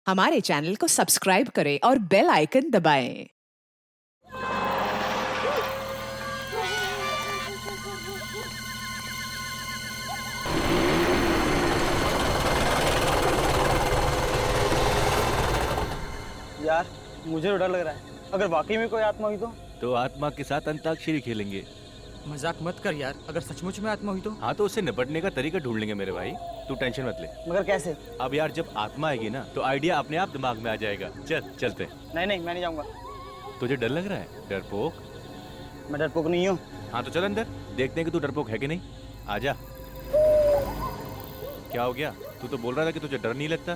हमारे चैनल को सब्सक्राइब करें और बेल आइकन दबाएं। यार मुझे तो डर लग रहा है, अगर वाकई में कोई आत्मा हुई तो आत्मा के साथ अंताक्षरी खेलेंगे। मजाक मत कर यार, अगर सचमुच में आत्मा हुई तो? हाँ तो उससे निपटने का तरीका ढूंढ लेंगे मेरे भाई, तू टेंशन मत ले। मगर कैसे? अब यार जब आत्मा आएगी ना तो आइडिया अपने आप दिमाग में आ जाएगा। चल चलते। नहीं नहीं, मैं नहीं जाऊंगा। तुझे डर लग रहा है? डरपोक? मैं डरपोक नहीं हूँ। हाँ तो चल अंदर, देखते हैं कि तू डरपोक है कि नहीं। आजा। क्या हो गया? तू तो बोल रहा था कि तुझे डर नहीं लगता।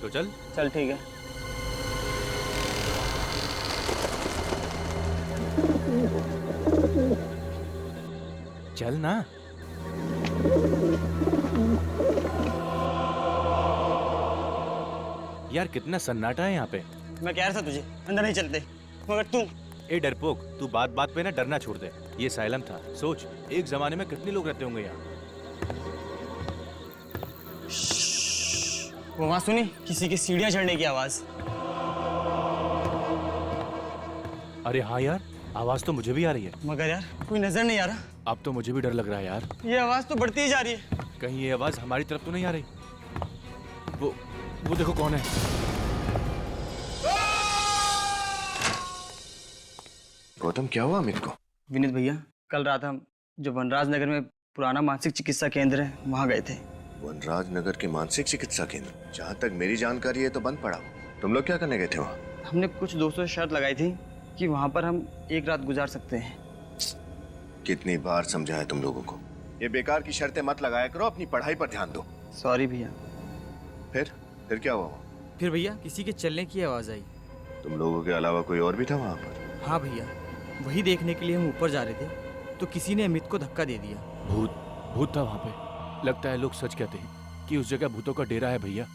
तो चल। चल ठीक है। चल ना। यार कितना सन्नाटा है यहाँ पे। मैं कह रहा था तुझे अंदर नहीं चलते, मगर तू। ए डरपोक, तू बात बात पे ना डरना छोड़ दे। ये साइलम था, सोच एक जमाने में कितने लोग रहते होंगे यहाँ। वो वहां सुनी किसी की सीढ़ियां चढ़ने की आवाज। अरे हाँ यार, आवाज तो मुझे भी आ रही है। मगर यार कोई नजर नहीं आ रहा। अब तो मुझे भी डर लग रहा है यार। ये आवाज तो बढ़ती ही जा रही है। कहीं ये आवाज हमारी तरफ तो नहीं आ रही? वो देखो कौन है। गौतम, क्या हुआ अमित को? विनीत भैया, कल रात हम जो वनराज नगर में पुराना मानसिक चिकित्सा केंद्र है वहाँ गए थे। वनराज नगर के मानसिक चिकित्सा केंद्र? जहाँ तक मेरी जानकारी है तो बंद पड़ा हो। तुम लोग क्या करने गए थे वहाँ? हमने कुछ दोस्तों से शर्त लगाई थी कि वहाँ पर हम एक रात गुजार सकते हैं। कितनी बार समझाया तुम लोगों को, ये बेकार की शर्तें मत लगाया करो, अपनी पढ़ाई पर ध्यान दो। सॉरी भैया। फिर क्या हुआ? फिर भैया किसी के चलने की आवाज आई। तुम लोगों के अलावा कोई और भी था वहाँ पर? हाँ भैया, वही देखने के लिए हम ऊपर जा रहे थे तो किसी ने अमित को धक्का दे दिया। भूत था वहाँ पे। लगता है लोग सच कहते हैं कि उस जगह भूतों का डेरा है भैया।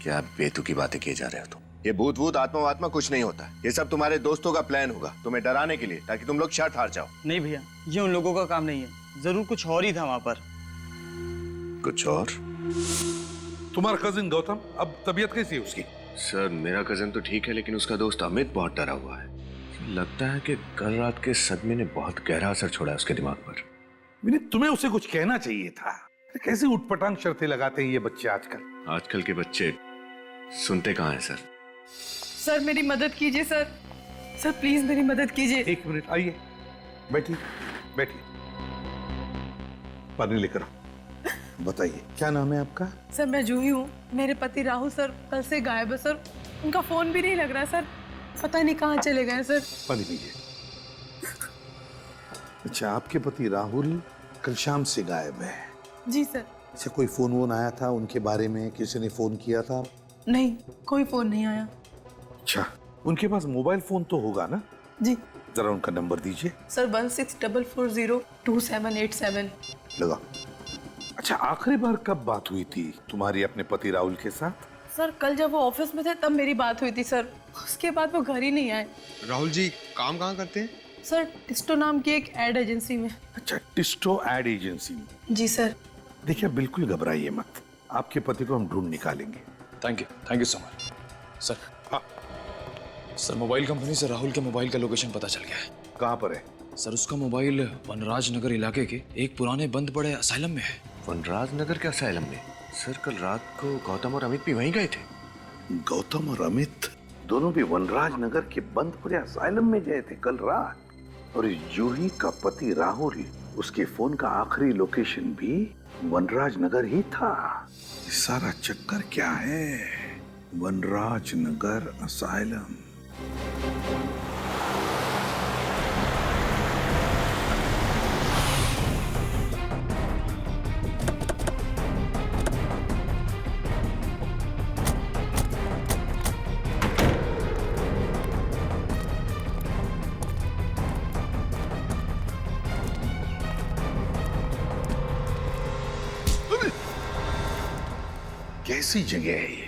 क्या बेतुकी बातें किए जा रहे हो तुम? ये भूत वूत आत्मा कुछ नहीं होता। ये सब तुम्हारे दोस्तों का प्लान होगा तुम्हें डराने के लिए, ताकि तुम लोग शर्त हार जाओ। नहीं भैया, ये उन लोगों का काम नहीं है। जरूर कुछ और ही था वहाँ पर। कुछ और? तुम्हारा कजिन गौतम, अब तबीयत कैसी है उसकी? सर मेरा कजन तो ठीक है, लेकिन उसका दोस्त अमित बहुत डरा हुआ है। लगता है कि कल रात के सदमे ने बहुत गहरा असर छोड़ा है उसके दिमाग पर। विनीत, तुम्हें उसे कुछ कहना चाहिए था। कैसे उठपटांग शर्तें लगाते हैं ये बच्चे आजकल। आजकल के बच्चे सुनते कहाँ हैं सर। सर मेरी मदद कीजिए सर। सर प्लीज मेरी मदद कीजिए। एक मिनट, आइए, बैठिए बैठिए, पानी लेकर आओ। बताइए क्या नाम है आपका? सर मैं जूही हूँ। मेरे पति राहुल सर कल से गायब है सर। उनका फोन भी नहीं लग रहा है सर। पता नहीं कहाँ चले गए सर। पानी पीजिए। अच्छा, आपके पति राहुल कल शाम से गायब है? जी सर। अच्छा, कोई फोन वोन आया था उनके बारे में? किसी ने फोन किया था? नहीं, कोई फोन नहीं आया। अच्छा, उनके पास मोबाइल फोन तो होगा ना? जी जरा उनका नंबर दीजिए। सर 1644028787। लगा। अच्छा, आखिरी बार कब बात हुई थी तुम्हारी अपने पति राहुल के साथ? सर कल जब वो ऑफिस में थे तब मेरी बात हुई थी सर। उसके बाद वो घर ही नहीं आए। राहुल जी काम कहाँ करते हैं? सर टिस्टो नाम की एक एड एजेंसी में। अच्छा, टिस्टो एड एजेंसी में। जी सर। देखिए, बिल्कुल घबराइए मत, आपके पति को हम ढूंढ निकालेंगे। Thank you so much sir. हाँ सर, मोबाइल कंपनी से राहुल के मोबाइल का लोकेशन पता चल गया है। कहाँ पर है? सर उसका मोबाइल वनराज नगर इलाके के एक पुराने बंद पड़े असाइलम में है। वनराज नगर के असाइलम में? सर कल रात को गौतम और अमित भी वहीं गए थे। गौतम और अमित दोनों भी वनराज नगर के बंद पड़े असाइलम में गए थे कल रात। और जूही का पति राहुल, उसके फोन का आखिरी लोकेशन भी वनराज नगर ही था। सारा चक्कर क्या है? वनराज नगर असाइलम। कैसी जगह है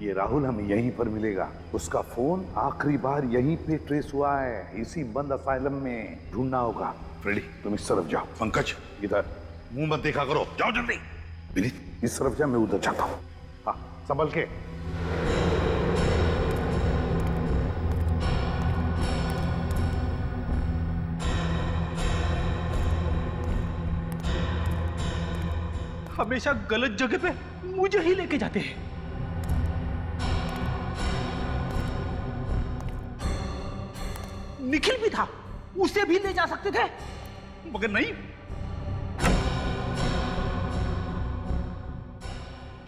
ये राहुल हमें यहीं पर मिलेगा। उसका फोन आखिरी बार यहीं पे ट्रेस हुआ है, इसी बंद असाइलम में। ढूंढना होगा। फ्रेडी, तुम इस तरफ जाओ। पंकज, इधर मुंह मत देखा करो, जाओ जल्दी। विनीत, इस तरफ जा, मैं उधर जाता हूँ। हाँ, संभल के। हमेशा गलत जगह पे मुझे ही लेके जाते हैं। निखिल भी था, उसे भी ले जा सकते थे, मगर नहीं।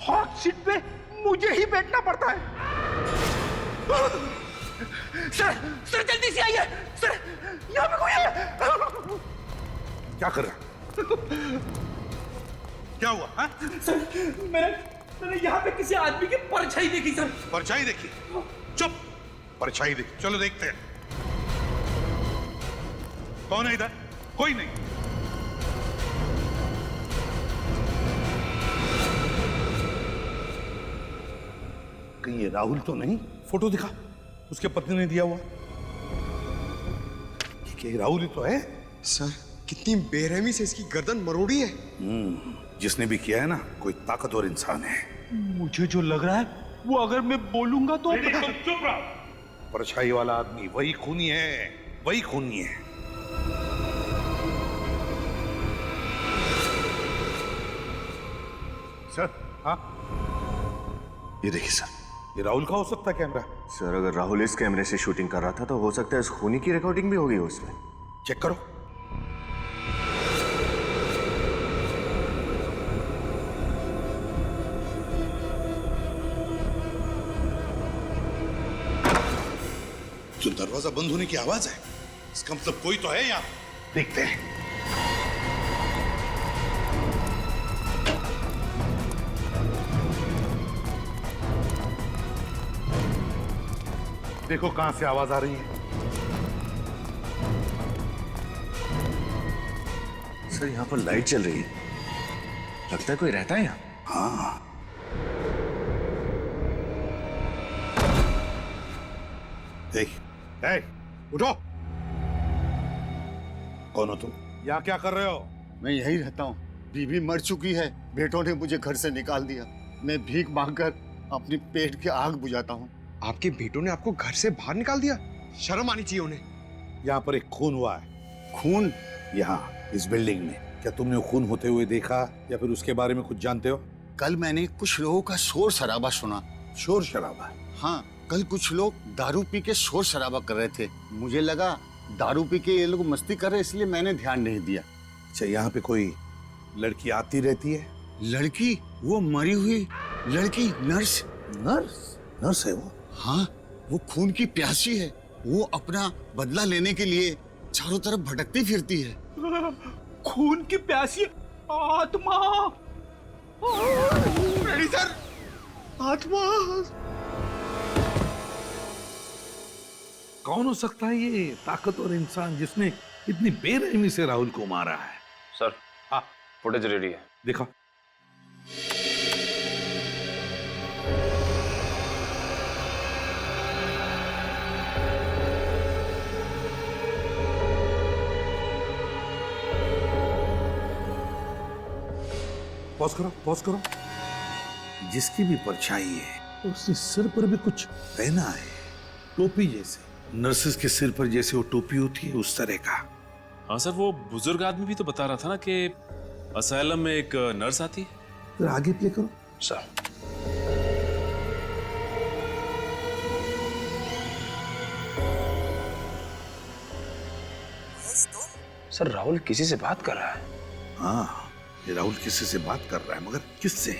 हॉट सीट पे मुझे ही बैठना पड़ता है। सर जल्दी से आइए सर, यहाँ पे कोई है। क्या कर रहा? क्या हुआ? हाँ? सर मैंने यहाँ पे किसी आदमी की परछाई देखी सर। परछाई देखी? चुप! परछाई देखी, चलो देखते हैं कौन है इधर। कोई नहीं। कहीं ये राहुल तो नहीं? फोटो दिखा, उसके पत्नी ने दिया हुआ। ये राहुल ही तो है। सर कितनी बेरहमी से इसकी गर्दन मरोड़ी है। जिसने भी किया है ना, कोई ताकतवर इंसान है। मुझे जो लग रहा है वो अगर मैं बोलूंगा तो चुप रहो। परछाई वाला आदमी वही खूनी है, वही खूनी है। सर, हाँ ये देखिए सर। ये राहुल का हो सकता है कैमरा। सर अगर राहुल इस कैमरे से शूटिंग कर रहा था तो हो सकता है इस खूनी की रिकॉर्डिंग भी होगी उसमें। चेक करो। जो दरवाजा बंद होने की आवाज है, इसका मतलब कोई तो है यहाँ। देखते हैं। देखो कहां से आवाज आ रही है। सर यहाँ पर लाइट चल रही है, लगता है कोई रहता है यहाँ। हाँ, उठो। कौन हो तुम? यहाँ क्या कर रहे हो? मैं यही रहता हूँ। बीवी मर चुकी है, बेटों ने मुझे घर से निकाल दिया। मैं भीख मांगकर अपनी पेट की आग बुझाता हूँ। आपके बेटों ने आपको घर से बाहर निकाल दिया? शर्म आनी चाहिए उन्हें। यहाँ पर एक खून हुआ है। खून? यहाँ इस बिल्डिंग में। क्या तुमने वो खून होते हुए देखा या फिर उसके बारे में कुछ जानते हो? कल मैंने कुछ लोगों का शोर शराबा सुना। शोर शराबा? हाँ, कल कुछ लोग दारू पी के शोर शराबा कर रहे थे। मुझे लगा दारू पी के ये लोग मस्ती कर रहे, इसलिए मैंने ध्यान नहीं दिया। अच्छा, यहाँ पे कोई लड़की आती रहती है? लड़की? वो मरी हुई लड़की, नर्स। नर्स? नर्स है वो? हाँ, वो खून की प्यासी है। वो अपना बदला लेने के लिए चारों तरफ भटकती फिरती है। खून की प्यासी आत्मा। सर, आत्मा। कौन हो सकता है ये ताकतवर इंसान जिसने इतनी बेरहमी से राहुल को मारा है? सर, हाँ, फुटेज रेडी है। देखो। पॉज करो, पॉज करो। जिसकी भी परछाई है उसके सिर पर भी कुछ पहना है, टोपी जैसे। नर्सेस के सिर पर जैसे वो टोपी होती है, उस तरह का। हाँ सर, वो बुजुर्ग आदमी भी तो बता रहा था ना कि असाइलम में एक नर्स आती है। फिर आगे प्ले करो। सर, सर राहुल किसी से बात कर रहा है। हाँ, ये राहुल किसी से बात कर रहा है, मगर किससे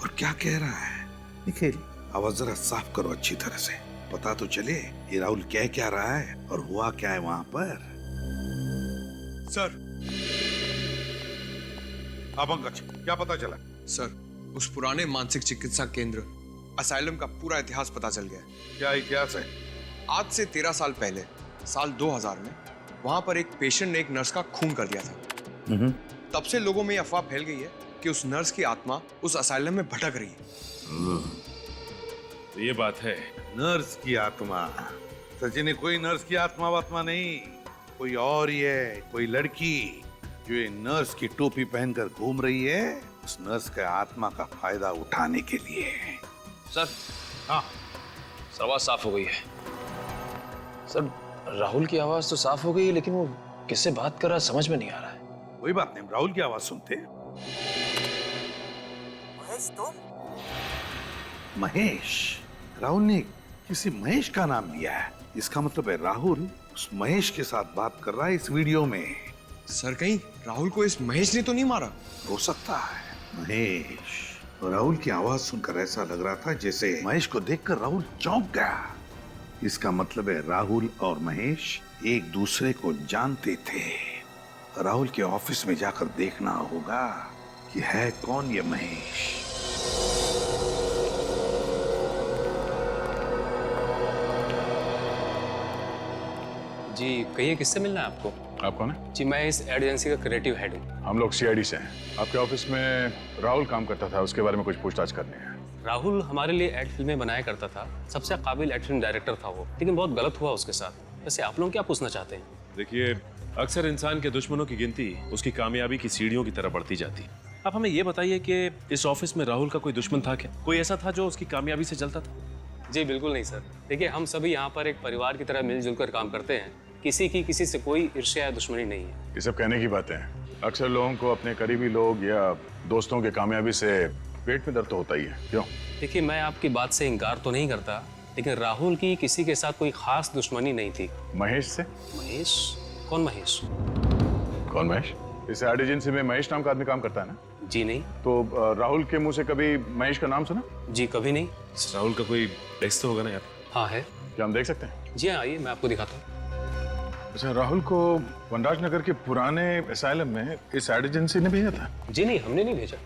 और क्या कह रहा है? निखिल, आवाज जरा साफ करो अच्छी तरह से, पता तो चले ये राहुल कह क्या रहा है और हुआ क्या है वहां पर। सर। हाँ पंकज, क्या पता चला? सर, उस पुराने मानसिक चिकित्सा केंद्र असाइलम का पूरा इतिहास पता चल गया। क्या इतिहास है? आज से 13 साल पहले, साल 2000 में वहां पर एक पेशेंट ने एक नर्स का खून कर दिया था। तब से लोगों में यह अफवाह फैल गई है कि उस नर्स की आत्मा उस असाइलम में भटक रही है। तो ये बात है। नर्स की आत्मा? सचिन, कोई नर्स की आत्मा वात्मा नहीं, कोई और ही है, कोई लड़की जो ये नर्स की टोपी पहनकर घूम रही है, उस नर्स के आत्मा का फायदा उठाने के लिए। सर, हाँ, आवाज साफ हो गई है। सर, राहुल की आवाज तो साफ हो गई है, लेकिन वो किससे बात कर रहा है समझ में नहीं आ रहा है। कोई बात नहीं, राहुल की आवाज सुनते। महेश तुम? महेश? राहुल ने किसी महेश का नाम लिया है। इसका मतलब है राहुल उस महेश के साथ बात कर रहा है इस वीडियो में। सर कहीं राहुल को इस महेश ने तो नहीं मारा? हो सकता है। महेश, राहुल की आवाज सुनकर ऐसा लग रहा था जैसे महेश को देखकर राहुल चौंक गया। इसका मतलब है राहुल और महेश एक दूसरे को जानते थे। राहुल के ऑफिस में जाकर देखना होगा कि है कौन ये महेश। जी कहिए, किससे मिलना है आपको? आप कौन है? जी मैं इस एड एजेंसी का क्रिएटिव हेड हूँ। हम लोग सीआईडी से हैं। आपके ऑफिस में राहुल काम करता था, उसके बारे में कुछ पूछताछ करनी है। राहुल हमारे लिए एड फिल्में बनाया करता था, सबसे काबिल एड फिल्म डायरेक्टर था वो, लेकिन बहुत गलत हुआ उसके साथ। वैसे आप लोग क्या पूछना चाहते हैं? देखिए, अक्सर इंसान के दुश्मनों की गिनती उसकी कामयाबी की सीढ़ियों की तरह बढ़ती जाती है। आप हमें ये बताइए कि इस ऑफिस में राहुल का कोई दुश्मन था क्या? कोई ऐसा था जो उसकी कामयाबी से जलता था? जी बिल्कुल नहीं सर। देखिए, हम सभी यहाँ पर एक परिवार की तरह मिलजुल कर काम करते हैं। किसी की किसी से कोई ईर्ष्या या दुश्मनी नहीं है। ये सब कहने की बातें हैं। अक्सर लोगों को अपने करीबी लोग या दोस्तों के कामयाबी से पेट में दर्द तो होता ही है। क्यों? देखिए, मैं आपकी बात से इनकार तो नहीं करता, लेकिन राहुल की किसी के साथ कोई खास दुश्मनी नहीं थी। महेश से? महेश? कौन महेश? कौन महेश? इस एड एजेंसी में महेश नाम का आदमी काम करता है ना? जी नहीं। तो राहुल के मुंह से कभी महेश का नाम सुना? जी कभी नहीं। राहुल का कोई डेस्क तो होगा ना यार? हाँ है। क्या हम देख सकते हैं? जी हाँ, आइए मैं आपको दिखाता हूँ। अच्छा, राहुल को वनराज नगर के पुराने असाइलम में इस एड एजेंसी ने भेजा था? जी नहीं, हमने नहीं भेजा।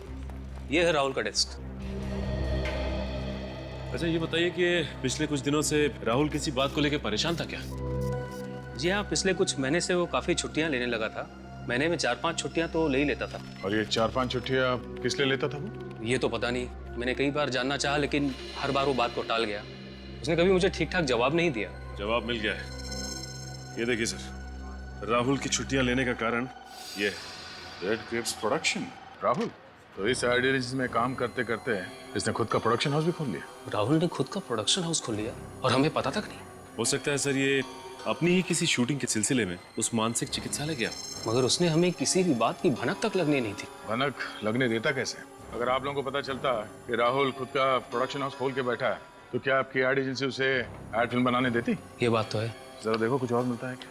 ये है राहुल का डेस्क। अच्छा, ये बताइए कि पिछले कुछ दिनों से राहुल किसी बात को लेकर परेशान था क्या? जी हाँ, पिछले कुछ महीने से वो काफी छुट्टियां लेने लगा था। महीने में 4-5 छुट्टियां तो ले ही लेता था। और ये 4-5 छुट्टियां किस लिए लेता था वो? ये तो पता नहीं। मैंने कई बार जानना चाहा, लेकिन हर बार वो बात को टाल गया। उसने कभी मुझे ठीक ठाक जवाब नहीं दिया। जवाब मिल गया है। ये देखिए सर, राहुल की छुट्टियां लेने का कारण ये रेड ग्रेप्स प्रोडक्शन। राहुल तो इस एड एजेंसी में काम करते करते इसने खुद का प्रोडक्शन हाउस भी खोल लिया। राहुल ने खुद का प्रोडक्शन हाउस खोल लिया और हमें पता तक नहीं। हो सकता है सर ये अपनी ही किसी शूटिंग के सिलसिले में उस मानसिक चिकित्सालय गया, मगर उसने हमें किसी भी बात की भनक तक लगने नहीं थी। भनक लगने देता कैसे? अगर आप लोगों को पता चलता कि राहुल खुद का प्रोडक्शन हाउस खोल के बैठा है, तो क्या आपकी एड एजेंसी उसे एड फिल्म बनाने देती? ये बात तो है। जरा देखो कुछ और मिलता है क्या?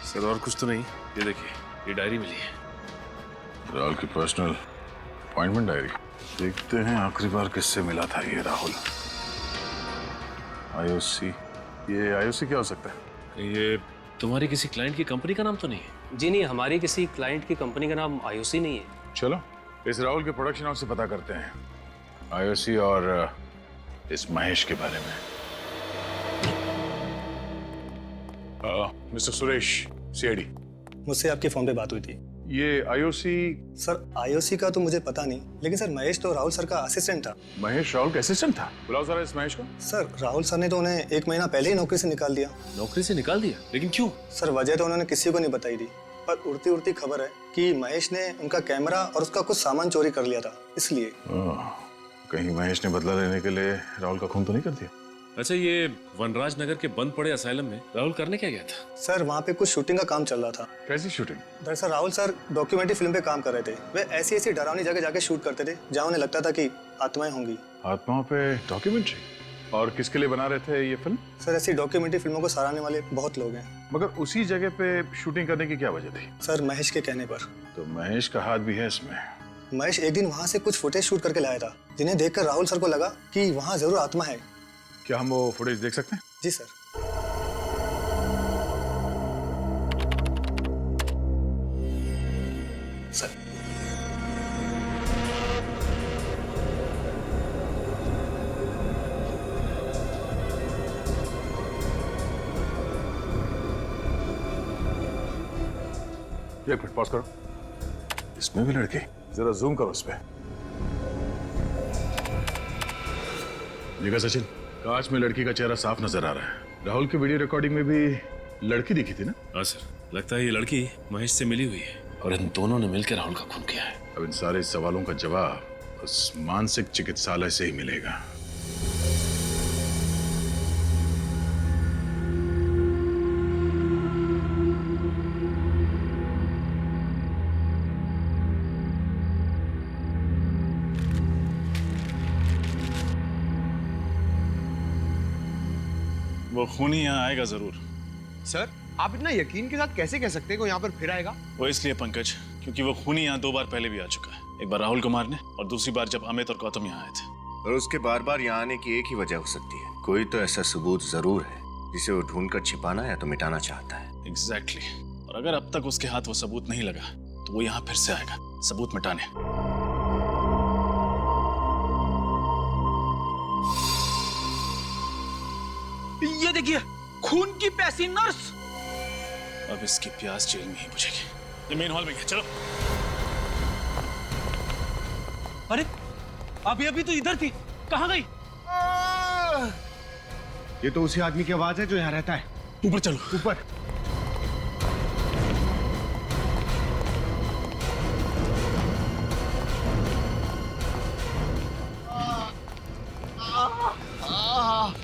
सर और कुछ तो नहीं। ये देखिए, ये डायरी मिली है, राहुल की पर्सनल अपॉइंटमेंट डायरी। देखते हैं आखिरी बार किससे मिला था ये राहुल। आईओसी। ये आईओसी क्या हो सकता है? ये तुम्हारी किसी क्लाइंट की कंपनी का नाम तो नहीं है? जी नहीं, हमारी किसी क्लाइंट की कंपनी का नाम आईओसी नहीं है। चलो इस राहुल के प्रोडक्शन हाउस से पता करते हैं आईओसी और इस महेश के बारे में। Mister Suresh, CID. मुझसे आपके फोन पे बात हुई थी। ये आईओसी? सर आईओसी का तो मुझे पता नहीं, लेकिन सर महेश तो राहुल सर का असिस्टेंट था। महेश राहुल का असिस्टेंट था? बुलाओ जरा इस महेश को। सर राहुल सर ने तो उन्हें 1 महीना पहले ही नौकरी से निकाल दिया। नौकरी से निकाल दिया? लेकिन क्यों? सर वजह तो उन्होंने किसी को नहीं बताई थी, पर उड़ती उड़ती खबर है कि महेश ने उनका कैमरा और उसका कुछ सामान चोरी कर लिया था, इसलिए। कहीं महेश ने बदला लेने के लिए राहुल का खून तो नहीं कर दिया? अच्छा, ये वनराज नगर के बंद पड़े असाइलम में राहुल करने क्या गया था? सर वहाँ पे कुछ शूटिंग का काम चल रहा था। कैसी शूटिंग? दरअसल राहुल सर डॉक्यूमेंट्री फिल्म पे काम कर रहे थे। वे ऐसी ऐसी डरावनी जगह जाके शूट करते थे जहाँ उन्हें लगता था कि आत्माएं होंगी। आत्माओं पे डॉक्यूमेंट्री? और किसके लिए बना रहे थे ये फिल्म? सर ऐसी डॉक्यूमेंट्री फिल्मों को सराहने वाले बहुत लोग हैं। मगर उसी जगह पे शूटिंग करने की क्या वजह थी? सर महेश के कहने पर। तो महेश का हाथ भी है इसमें? महेश एक दिन वहाँ से कुछ फुटेज शूट करके लाया था, जिन्हें देखकर राहुल सर को लगा कि वहाँ जरूर आत्मा है। क्या हम वो फुटेज देख सकते हैं? जी सर। सर एक मिनट पॉज करो। इसमें भी लड़के? जरा जूम करो इस पे। देखा सचिन, कांच में लड़की का चेहरा साफ नजर आ रहा है। राहुल की वीडियो रिकॉर्डिंग में भी लड़की दिखी थी ना? हाँ सर, लगता है ये लड़की महेश से मिली हुई है और इन दोनों ने मिलकर राहुल का खून किया है। अब इन सारे सवालों का जवाब उस मानसिक चिकित्सालय से ही मिलेगा। वो खूनी यहाँ आएगा जरूर। सर, आप इतना यकीन के साथ कैसे कह सकते हैं कि वो यहाँ पर फिर आएगा? वो इसलिए पंकज, क्योंकि वो खूनी यहाँ 2 बार पहले भी आ चुका है। एक बार राहुल को मारने और दूसरी बार जब अमित और गौतम यहाँ आए थे। और उसके बार बार यहाँ आने की एक ही वजह हो सकती है, कोई तो ऐसा सबूत जरूर है जिसे वो ढूंढकर छिपाना या तो मिटाना चाहता है। एग्जैक्टली। और अगर अब तक उसके हाथ वो सबूत नहीं लगा तो वो यहाँ फिर से आएगा सबूत मिटाने। ये देखिए, खून की प्यासी नर्स। अब इसकी प्यास जेल में ही बुझेगी। ये मेन हॉल में है, चलो। अरे अभी तो इधर थी, कहाँ गई? ये तो उसी आदमी की आवाज है जो यहाँ रहता है। ऊपर चलो, ऊपर।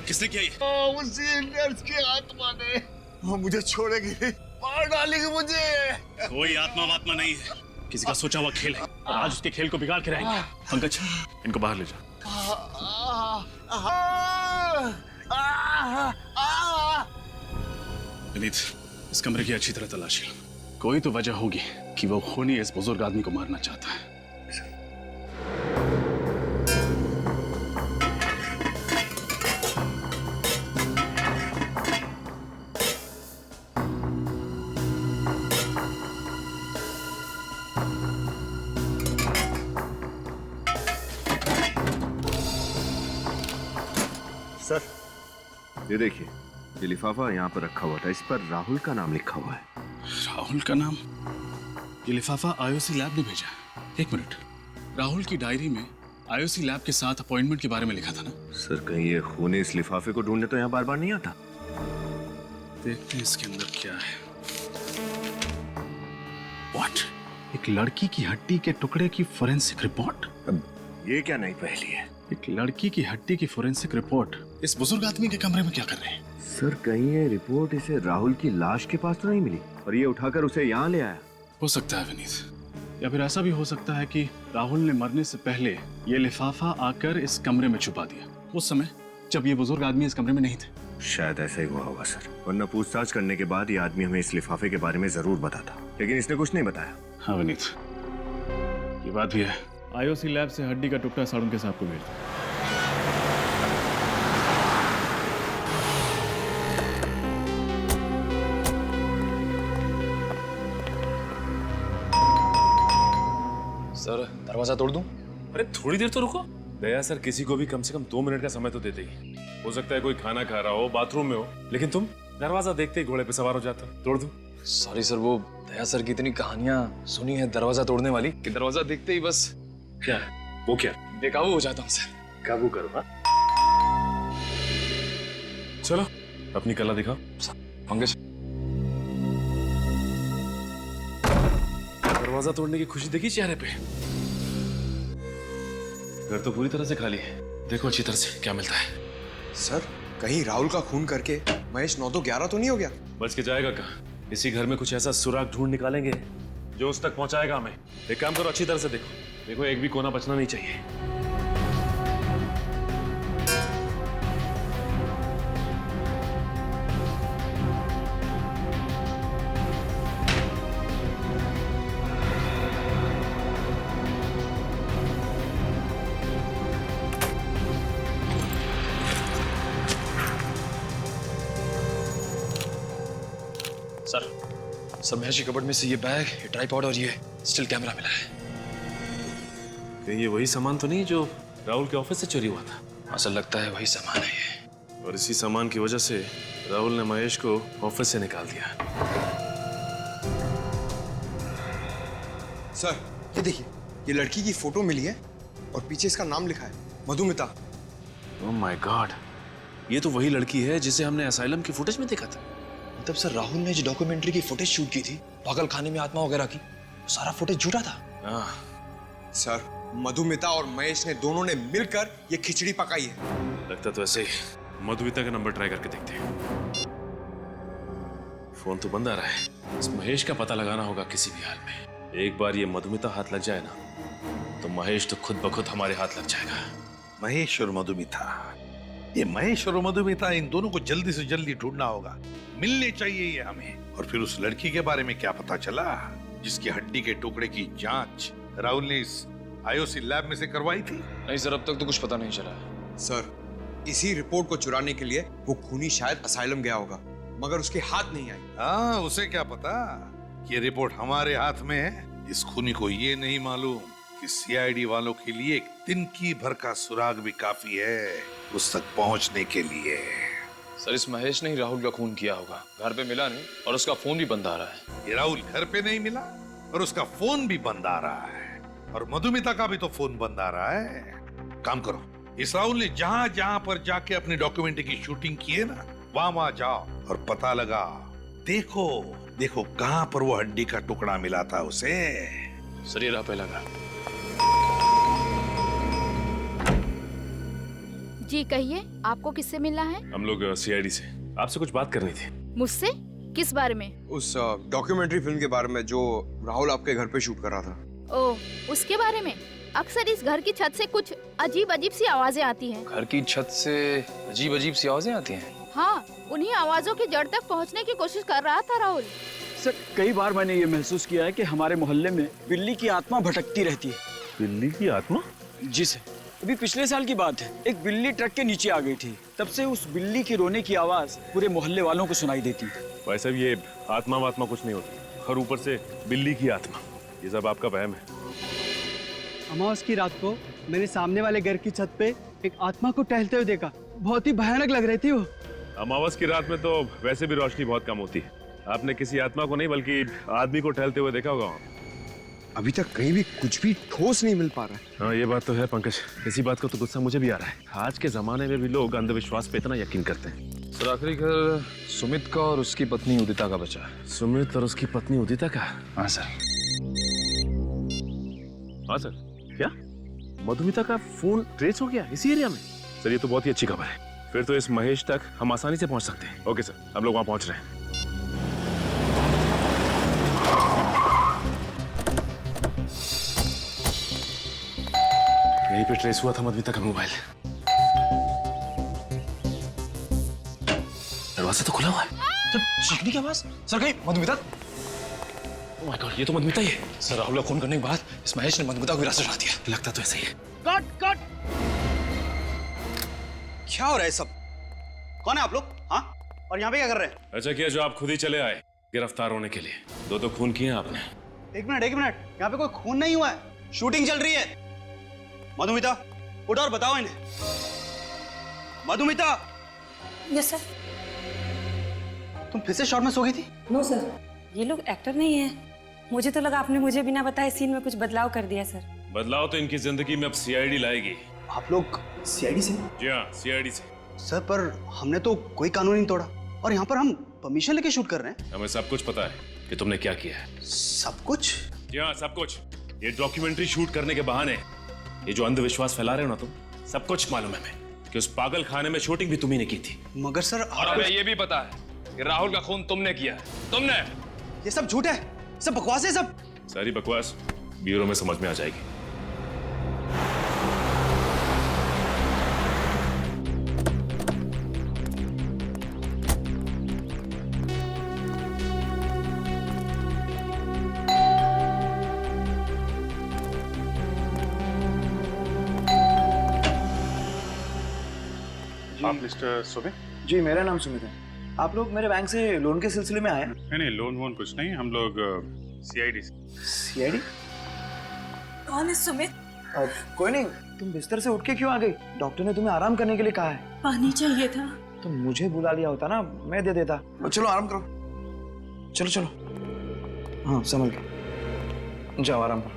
किसने किया ये? उसी नर्स की आत्मा ने। वो मुझे छोड़ेगी, मार डालेगी मुझे। कोई आत्मा वात्मा नहीं है, किसी का सोचा हुआ खेल है और आज उसके खेल को बिगाड़ के रहेंगे। पंकज, इनको बाहर ले जा। विनीत, इस कमरे की अच्छी तरह तलाशी लो। कोई तो वजह होगी कि वो खूनी इस बुजुर्ग आदमी को मारना चाहता है। सर, ये देखिए, ये लिफाफा यहाँ पर रखा हुआ था, इस पर राहुल का नाम लिखा हुआ है। राहुल का नाम? ये लिफाफा आईओसी लैब ने भेजा। एक मिनट, राहुल की डायरी में आईओसी लैब के साथ अपॉइंटमेंट के बारे में लिखा था ना? सर, कहीं ये खूनी इस लिफाफे को ढूंढने तो यहाँ बार बार नहीं आता? देखते हैं इसके अंदर क्या है। What? एक लड़की की हड्डी के टुकड़े की फोरेंसिक रिपोर्ट? अब ये क्या नई पहेली है? एक लड़की की हड्डी की फोरेंसिक रिपोर्ट इस बुजुर्ग आदमी के कमरे में क्या कर रहे हैं? सर, कहीं ये रिपोर्ट इसे राहुल की लाश के पास तो नहीं मिली और ये उठाकर उसे यहाँ ले आया? हो सकता है विनीत, या फिर ऐसा भी हो सकता है कि राहुल ने मरने से पहले ये लिफाफा आकर इस कमरे में छुपा दिया, उस समय जब ये बुजुर्ग आदमी इस कमरे में नहीं थे। शायद ऐसा ही हुआ होगा सर, वरना पूछताछ करने के बाद ये आदमी हमें इस लिफाफे के बारे में जरूर बताता, लेकिन इसने कुछ नहीं बताया। हाँ विनीत, ये बात भी है। आईओसी लैब से हड्डी का टुकड़ा साड़ुन के साहब को भेज दो। सर, दरवाजा तोड़ दूं? अरे थोड़ी देर तो रुको। दया सर, किसी को भी कम से कम 2 मिनट का समय तो देते ही। हो सकता है कोई खाना खा रहा हो, बाथरूम में हो, लेकिन तुम दरवाजा देखते ही घोड़े पे सवार हो जाते हो। तोड़ दूं? सॉरी सर, वो दया सर की इतनी कहानियां सुनी है दरवाजा तोड़ने वाली कि दरवाजा देखते ही बस क्या वो क्या बेकाबू हो जाता हूँ सर। काबू करो। हाँ, चलो अपनी कला दिखाओ। पंकज, दरवाजा तोड़ने की खुशी देखी चेहरे पे। घर तो पूरी तरह से खाली है, देखो अच्छी तरह से क्या मिलता है। सर, कहीं राहुल का खून करके महेश 9 तो 11 तो नहीं हो गया? बच के जाएगा कहाँ? इसी घर में कुछ ऐसा सुराग ढूंढ निकालेंगे जो उस तक पहुंचाएगा हमें। एक काम करो, अच्छी तरह से देखो, एक भी कोना बचना नहीं चाहिए। सर महेश की कबर्ड में से ये बैग, ये ट्राइपॉड और ये स्टिल कैमरा मिला है। कहीं ये वही सामान तो नहीं जो राहुल के ऑफिस से चोरी हुआ था? ऐसा लगता है वही सामान है ये। और इसी सामान की वजह से राहुल ने महेश को ऑफिस से निकाल दिया। सर, ये देखिए, ये लड़की की फोटो मिली है और पीछे इसका नाम लिखा है, मधुमिता। ओह माय गॉड, ये तो वही लड़की है जिसे हमने असाइलम की फुटेज में देखा था। मतलब सर, राहुल ने जो डॉक्यूमेंट्री की फुटेज शूट की थी पागल खाने में आत्मा वगैरह की, सारा फुटेज झूठा था। हाँ सर, मधुमिता और महेश ने दोनों ने मिलकर ये खिचड़ी पकाई है। लगता तो ऐसे ही। मधुमिता का नंबर ट्राई करके देखते हैं। फोन तो बंद आ रहा है। इस महेश का पता लगाना होगा किसी भी हाल में। एक बार ये मधुमिता हाथ लग जाए ना तो महेश तो खुद ब खुद हमारे हाथ लग जाएगा। महेश और मधुमिता ये महेश और मधुमिता, इन दोनों को जल्दी से जल्दी ढूंढना होगा। मिलने चाहिए ये हमें। और फिर उस लड़की के बारे में क्या पता चला जिसकी हड्डी के टुकड़े की जांच राहुल ने इस आईओसी लैब में से करवाई थी? नहीं सर, अब तक तो कुछ पता नहीं चला। सर, इसी रिपोर्ट को चुराने के लिए वो खूनी शायद असाइलम गया होगा, मगर उसके हाथ नहीं आई। हाँ, उसे क्या पता ये रिपोर्ट हमारे हाथ में है। इस खूनी को ये नहीं मालूम कि सीआईडी वालों के लिए एक तिनकी भर का सुराग भी काफी है उस तक पहुंचने के लिए। सर, इस महेश ने ही राहुल का खून किया होगा। घर पे मिला नहीं और उसका फोन भी बंद आ रहा है। ये राहुल घर पे नहीं मिला और उसका फोन भी बंद आ रहा है, और मधुमिता का भी तो फोन बंद आ रहा है। काम करो, इस राहुल ने जहां जहां पर जाके अपनी डॉक्यूमेंट्री की शूटिंग की है ना, वहां जाओ और पता लगा। देखो देखो कहां पर वो हड्डी का टुकड़ा मिला था उसे। सर, ये रहा पहला घर। जी कहिए, आपको किससे मिलना है? हम लोग सीआईडी से आपसे कुछ बात करनी थी। मुझसे? किस बारे में? उस डॉक्यूमेंट्री फिल्म के बारे में जो राहुल आपके घर पे शूट कर रहा था। ओह, उसके बारे में? अक्सर इस घर की छत से कुछ अजीब अजीब सी आवाजें आती हैं। घर की छत से अजीब अजीब सी आवाजें आती हैं? हाँ, उन्हीं आवाजों की जड़ तक पहुंचने की कोशिश कर रहा था राहुल। सर, कई बार मैंने ये महसूस किया है कि हमारे मोहल्ले में बिल्ली की आत्मा भटकती रहती है। बिल्ली की आत्मा? जी सर, अभी पिछले साल की बात है। एक बिल्ली ट्रक के नीचे आ गई थी। तब से उस बिल्ली की रोने की आवाज पूरे मोहल्ले वालों को सुनाई देती है। वैसे भी ये आत्मा वात्मा कुछ नहीं होती, और ऊपर से बिल्ली की आत्मा, ये सब आपका वहम है। अमावस की रात को मैंने सामने वाले घर की छत पे एक आत्मा को टहलते हुए देखा। बहुत ही भयानक लग रही थी वो। अमावस की रात में तो वैसे भी रोशनी बहुत कम होती है। आपने किसी आत्मा को नहीं बल्कि आदमी को टहलते हुए देखा होगा। अभी तक कहीं भी कुछ भी ठोस नहीं मिल पा रहा है। हाँ, ये बात तो है पंकज। इसी बात का तो गुस्सा मुझे भी आ रहा है। आज के जमाने में भी लोग अंधविश्वास पे इतना यकीन करते हैं। सर, आखिरी घर सुमित का और उसकी पत्नी उदिता का बचा है। सुमित और उसकी पत्नी उदिता का? हाँ सर। हाँ सर, क्या मधुमिता का फोन ट्रेस हो गया इसी एरिया में? सर, ये तो बहुत ही अच्छी खबर है। फिर तो इस महेश तक हम आसानी से पहुंच सकते हैं। ओके सर, हम लोग वहां पहुंच रहे हैं। यहीं पे ट्रेस हुआ था मधुमिता का मोबाइल। दरवाजा तो खुला हुआ है। सर, चीखने की आवाज। सर, कहीं मधुमिता? ओह माय गॉड, ये तो मधुमिता ही है। सर, राहुल का खून करने के बाद इस महेश ने मधुमिता को हिरासत में रख दिया। लगता तो ऐसा ही है। Cut cut. क्या हो रहा है सब? कौन है आप लोग? हाँ, और यहाँ पे क्या कर रहे हैं? अच्छा किया जो आप खुद ही चले आए गिरफ्तार होने के लिए। दो खून किए आपने। एक मिनट, यहाँ पे कोई खून नहीं हुआ है, शूटिंग चल रही है। मधुमिता, उठो और बताओ इन्हें। मधुमिता! Yes sir. तुम फिर से शॉट में सो गई थी? नो सर, ये लोग एक्टर नहीं है। मुझे तो लगा आपने मुझे बिना बताए सीन में कुछ बदलाव कर दिया सर। बदलाव तो इनकी जिंदगी में अब सीआईडी लाएगी। आप लोग सीआईडी से? जी हाँ, सीआईडी से। सर, पर हमने तो कोई कानून नहीं तोड़ा, और यहाँ पर हम परमिशन लेके शूट कर रहे हैं। हमें सब कुछ पता है कि तुमने क्या किया है। सब कुछ? जी हाँ, सब कुछ। ये डॉक्यूमेंट्री शूट करने के बहाने ये जो अंधविश्वास फैला रहे हो ना तुम, सब कुछ मालूम है हमें कि उस पागल खाने में शूटिंग भी तुम्ही ने की थी। मगर सर, और हमें ये भी पता है कि राहुल का खून तुमने किया है। तुमने। ये सब झूठ है, सब बकवास है। सब सारी बकवास ब्यूरो में समझ में आ जाएगी। आप मिस्टर सुमित? जी, मेरा नाम सुमित है। आप लोग मेरे बैंक से लोन के सिलसिले में आए? नहीं, लोन वोन कुछ नहीं। हम लोग सीआईडी से। सीआईडी? कौन है सुमित? कोई नहीं। तुम बिस्तर से उठ के क्यों आ गई? डॉक्टर ने तुम्हें आराम करने के लिए कहा है। पानी चाहिए था। तुम मुझे बुला लिया होता ना, मैं दे देता। चलो आराम करो। चलो चलो। हाँ, संभल के जाओ, आराम करो।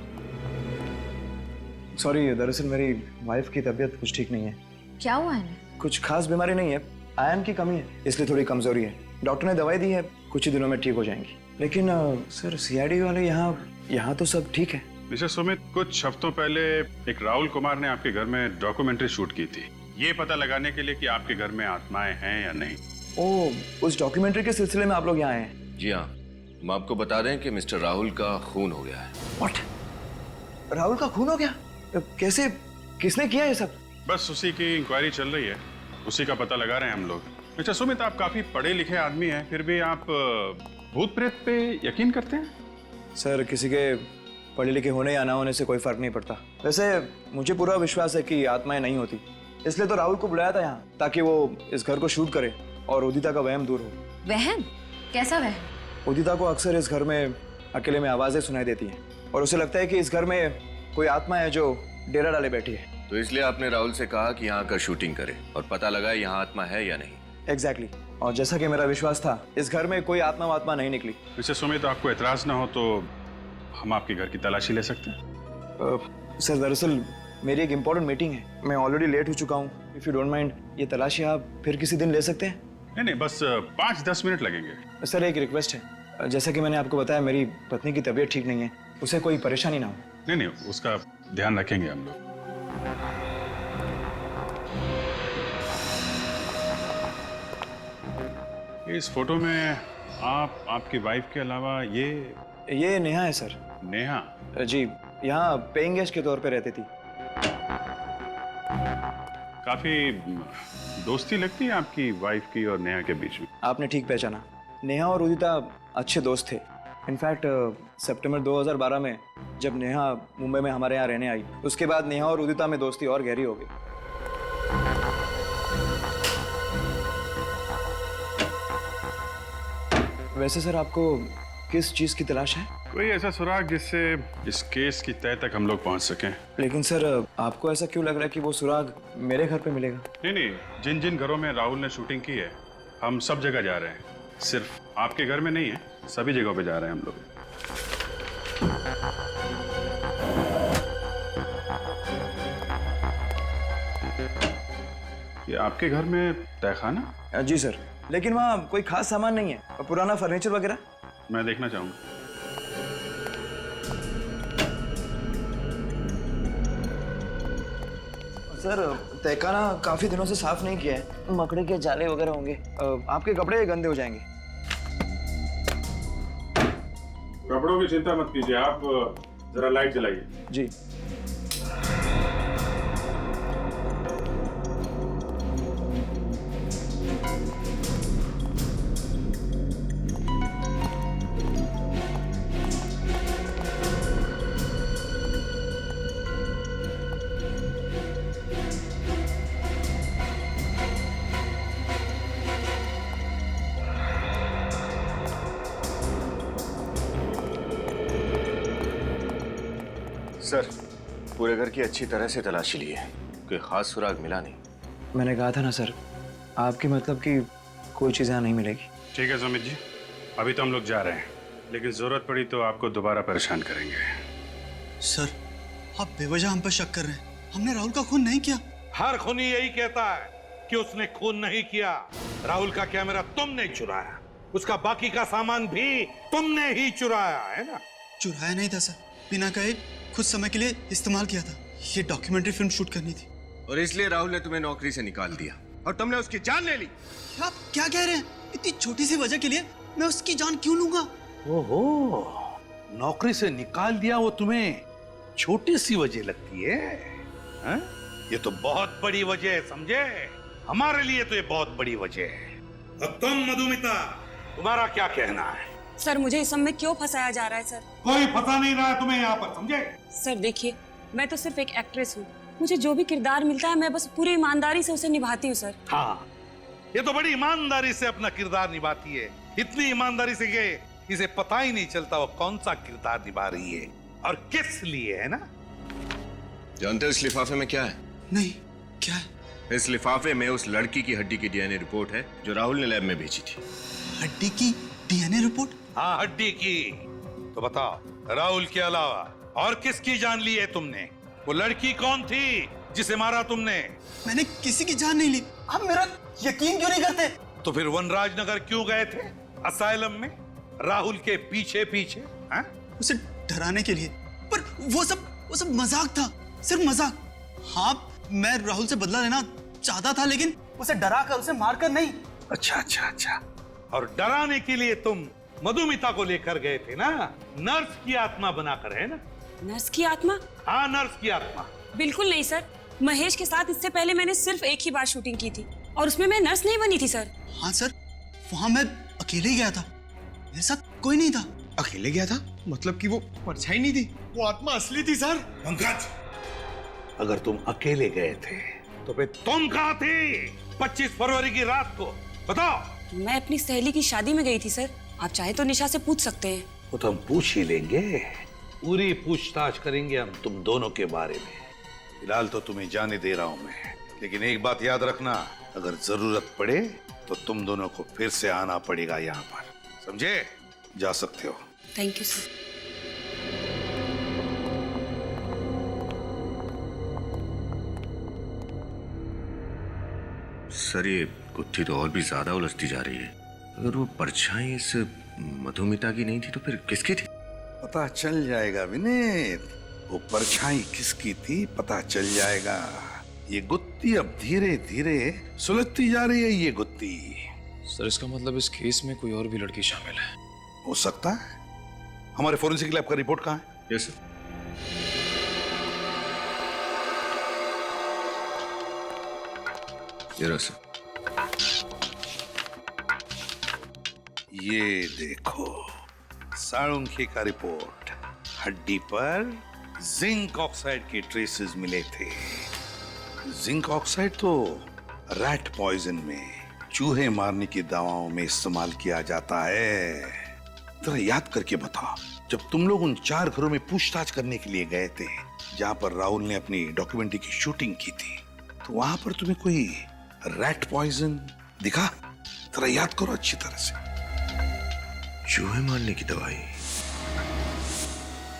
सॉरी, दरअसल मेरी वाइफ की तबीयत कुछ ठीक नहीं है। क्या हुआ है? कुछ खास बीमारी नहीं है, आयरन की कमी है, इसलिए थोड़ी कमजोरी है। डॉक्टर ने दवाई दी है, कुछ ही दिनों में ठीक हो जाएंगी। लेकिन सर, सीआईडी वाले यहाँ तो सब ठीक है। मिस्टर सुमित, कुछ हफ्तों पहले एक राहुल कुमार ने आपके घर में डॉक्यूमेंट्री शूट की थी, ये पता लगाने के लिए कि आपके घर में आत्माएं हैं या नहीं। ओह, उस डॉक्यूमेंट्री के सिलसिले में आप लोग यहाँ आए हैं? जी हाँ, हम आपको बता दें कि मिस्टर राहुल का खून हो गया है। What? राहुल का खून हो गया? कैसे? किसने किया ये सब? बस उसी की इंक्वायरी चल रही है। उसी का पता लगा रहे हैं हम लोग। अच्छा सुमित, आप काफी पढ़े लिखे आदमी हैं, फिर भी आप भूत प्रेत पे यकीन करते हैं? सर, किसी के पढ़े लिखे होने या ना होने से कोई फर्क नहीं पड़ता। वैसे मुझे पूरा विश्वास है कि आत्माएं नहीं होती, इसलिए तो राहुल को बुलाया था यहाँ, ताकि वो इस घर को शूट करे और उदिता का वहम दूर हो। वहम? कैसा वहम? उदिता को अक्सर इस घर में अकेले में आवाजें सुनाई देती हैं और उसे लगता है कि इस घर में कोई आत्मा है जो डेरा डाले बैठी है। तो इसलिए आपने राहुल से कहा कि यहाँ आकर शूटिंग करे और पता लगा यहाँ आत्मा है या नहीं। एग्जैक्टली। और जैसा कि मेरा विश्वास था, इस घर में कोई आत्मा नहीं निकली। वैसे सुमित, आपको एतराज ना हो तो हम आपके घर की तलाशी ले सकते हैं? सर, दरअसल मेरी एक इम्पोर्टेंट मीटिंग है, मैं ऑलरेडी लेट हो चुका हूँ। इफ यू डोंट माइंड, ये तलाशी आप फिर किसी दिन ले सकते हैं? नहीं, बस 5-10 मिनट लगेंगे। सर, एक रिक्वेस्ट है, जैसा कि मैंने आपको बताया, मेरी पत्नी की तबीयत ठीक नहीं है, उसे कोई परेशानी ना हो। नहीं, उसका ध्यान रखेंगे हम लोग। इस फोटो में आपकी वाइफ के अलावा ये नेहा है सर। नेहा? जी, यहाँ पेइंग गेस्ट के तौर पे रहती थी। काफी दोस्ती लगती है आपकी वाइफ की और नेहा के बीच में। आपने ठीक पहचाना, नेहा और उदिता अच्छे दोस्त थे। इनफैक्ट सितंबर 2012 में जब नेहा मुंबई में हमारे यहाँ रहने आई, उसके बाद नेहा और उदिता में दोस्ती और गहरी हो गई। वैसे सर, आपको किस चीज की तलाश है? कोई ऐसा सुराग जिससे इस केस की तह तक हम लोग पहुंच सकें। लेकिन सर, आपको ऐसा क्यों लग रहा है कि वो सुराग मेरे घर पे मिलेगा? नहीं, जिन जिन घरों में राहुल ने शूटिंग की है, हम सब जगह जा रहे हैं। सिर्फ आपके घर में नहीं है, सभी जगहों पे जा रहे हैं हम लोग। ये आपके घर में तहखाना? जी सर, लेकिन वहाँ कोई खास सामान नहीं है, पुराना फर्नीचर वगैरह। मैं देखना चाहूंगा। सर, तहखाना काफी दिनों से साफ नहीं किया है, मकड़ी के जाले वगैरह होंगे, आपके कपड़े गंदे हो जाएंगे। कपड़ों की चिंता मत कीजिए, आप जरा लाइट जलाइए। जी। सर, पूरे घर की अच्छी तरह से तलाशी ली है, कोई खास सुराग मिला नहीं। मैंने कहा था ना सर, आपकी मतलब कि कोई चीज़ यहाँ नहीं मिलेगी। ठीक है सुमित जी, अभी तो हम लोग जा रहे हैं, लेकिन जरूरत पड़ी तो आपको दोबारा परेशान करेंगे। सर, आप बेवजह हम पर शक कर रहे हैं। हमने राहुल का खून नहीं किया। हर खूनी यही कहता है कि उसने खून नहीं किया। राहुल का कैमरा तुमने चुराया, उसका बाकी का सामान भी तुमने ही चुराया है ना? चुराया नहीं था सर, बिना कहे कुछ समय के लिए इस्तेमाल किया था। ये डॉक्यूमेंट्री फिल्म शूट करनी थी और इसलिए राहुल ने तुम्हें नौकरी से निकाल दिया और तुमने उसकी जान ले ली। आप क्या कह रहे हैं? इतनी छोटी सी वजह के लिए मैं उसकी जान क्यों लूंगा? ओहो, नौकरी से निकाल दिया वो तुम्हें छोटी सी वजह लगती है? हा? ये तो बहुत बड़ी वजह है, समझे? हमारे लिए तो ये बहुत बड़ी वजह है। अब तुम मधुमिता, तुम्हारा क्या कहना है? सर, मुझे इस सब में क्यों फंसाया जा रहा है सर? कोई फंसा नहीं रहा है तुम्हें यहाँ पर, समझे? सर देखिए, मैं तो सिर्फ एक एक्ट्रेस हूँ, मुझे जो भी किरदार मिलता है मैं बस पूरी ईमानदारी से उसे निभाती हूँ सर। हाँ, ये तो बड़ी ईमानदारी से अपना किरदार निभाती है, इतनी ईमानदारी से कि इसे पता ही नहीं चलता वो कौन सा किरदार निभा रही है और किस लिए, है ना? जानते हो इस लिफाफे में क्या है? नहीं, क्या है? इस लिफाफे में उस लड़की की हड्डी की डीएनए रिपोर्ट है जो राहुल ने लैब में भेजी थी। हड्डी की डीएनए रिपोर्ट? हाँ, हड्डी की। तो बताओ, राहुल के अलावा और किसकी जान ली है तुमने? वो लड़की कौन थी जिसे मारा तुमने? मैंने किसी की जान नहीं ली। आप मेरा यकीन क्यों नहीं करते? तो फिर वनराज नगर क्यों गए थे असाइलम में राहुल के पीछे पीछे? उसे डराने के लिए। पर वो सब मजाक था, सिर्फ मजाक। हाँ, मैं राहुल से बदला लेना चाहता था, लेकिन उसे डरा कर, उसे मारकर नहीं। अच्छा। और डराने के लिए तुम मधुमिता को लेकर गए थे ना, नर्स की आत्मा बनाकर, है ना? नर्स की आत्मा? हाँ, नर्स की आत्मा। बिल्कुल नहीं सर, महेश के साथ इससे पहले मैंने सिर्फ एक ही बार शूटिंग की थी। और उसमें मैं नर्स नहीं बनी थी सर। हाँ सर, वहां मैं अकेले ही गया था, मेरे साथ कोई नहीं था। अकेले गया था मतलब कि वो परछाई नहीं थी, वो आत्मा असली थी सर। पंकज, अगर तुम अकेले गए थे तो फिर तुम कहाँ थे 25 फरवरी की रात को? बताओ। मैं अपनी सहेली की शादी में गई थी सर। आप चाहे तो निशा से पूछ सकते हैं। वो तो हम पूछ ही लेंगे, पूरी पूछताछ करेंगे हम तुम दोनों के बारे में। फिलहाल तो तुम्हें जाने दे रहा हूं मैं, लेकिन एक बात याद रखना, अगर जरूरत पड़े तो तुम दोनों को फिर से आना पड़ेगा यहाँ पर, समझे? जा सकते हो। Thank you sir. सर ये गुत्थी तो और भी ज्यादा उलझती जा रही है। अगर वो परछाई इस मधुमिता की नहीं थी तो फिर किसकी थी? पता चल जाएगा विनीत, वो परछाई किसकी थी पता चल जाएगा। ये गुत्थी अब धीरे धीरे सुलझती जा रही है। ये गुत्थी सर, इसका मतलब इस केस में कोई और भी लड़की शामिल है? हो सकता है। हमारे फोरेंसिक लैब का रिपोर्ट कहाँ है? Yes sir. ये देखो साळुंखे का रिपोर्ट। हड्डी पर जिंक ऑक्साइड के ट्रेसेस मिले थे। जिंक ऑक्साइड तो रैट पॉइजन में, चूहे मारने की दवाओं में इस्तेमाल किया जाता है। जरा याद करके बताओ, जब तुम लोग उन 4 घरों में पूछताछ करने के लिए गए थे जहां पर राहुल ने अपनी डॉक्यूमेंट्री की शूटिंग की थी, तो वहां पर तुम्हें कोई रैट पॉइजन दिखा? जरा याद करो अच्छी तरह से। चूहे मारने की दवाई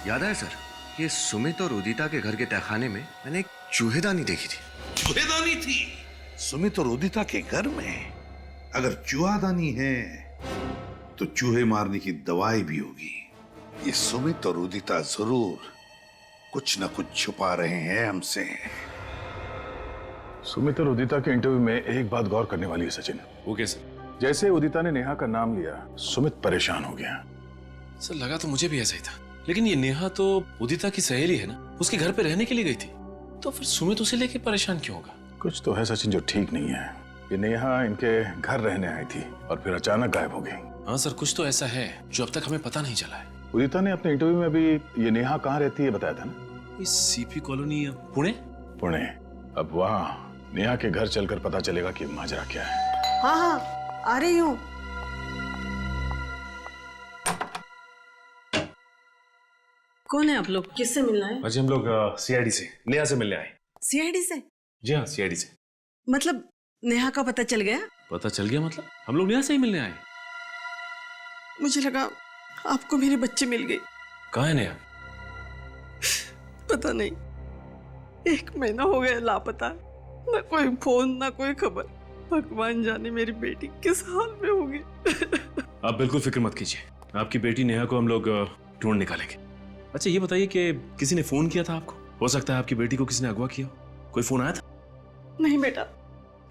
याद है सर। ये सुमित और उदिता के घर के तहखाने में मैंने एक चूहेदानी देखी थी। चूहेदानी थी सुमित और उदिता के घर में? अगर चूहादानी है तो चूहे मारने की दवाई भी होगी। ये सुमित और उदिता जरूर कुछ न कुछ छुपा रहे हैं हमसे। सुमित और उदिता के इंटरव्यू में एक बात गौर करने वाली है सचिन। वो कैसे? जैसे उदिता ने नेहा का नाम लिया, सुमित परेशान हो गया। सर लगा तो मुझे भी ऐसा ही था, लेकिन ये नेहा तो उदिता की सहेली है ना, उसके घर पे रहने के लिए गई थी, तो फिर सुमित उसे लेके परेशान क्यों होगा? कुछ तो है सचिन जो ठीक नहीं है। ये नेहा इनके घर रहने आई थी और फिर अचानक गायब हो गई। हाँ सर, कुछ तो ऐसा है जो अब तक हमें पता नहीं चला है। उदिता ने अपने इंटरव्यू में भी ये नेहा कहाँ रहती है बताया था ना? CP colony Pune. पुणे। अब वहाँ नेहा के घर चलकर पता चलेगा कि माजरा क्या है। हाँ हाँ, आ रही हूँ। कौन है आप लोग? किससे मिलना है? अजय हम लोग सीआईडी से नेहा से मिलने आए। सीआईडी से? जी हाँ, सीआईडी से। मतलब नेहा का पता चल गया? पता चल गया मतलब? हम लोग नेहा से ही मिलने आए। मुझे लगा आपको मेरे बच्चे मिल गए। कहाँ है नेहा? पता नहीं, 1 महीना हो गया लापता। ना कोई फोन ना कोई खबर। भगवान जाने मेरी बेटी किस हाल में होगी। आप बिल्कुल फिक्र मत कीजिए, आपकी बेटी नेहा को हम लोग ढूंढ निकालेंगे। अच्छा ये बताइए कि किसी ने फोन किया था आपको? हो सकता है आपकी बेटी को किसी ने अगवा किया। कोई फोन आया था? नहीं बेटा,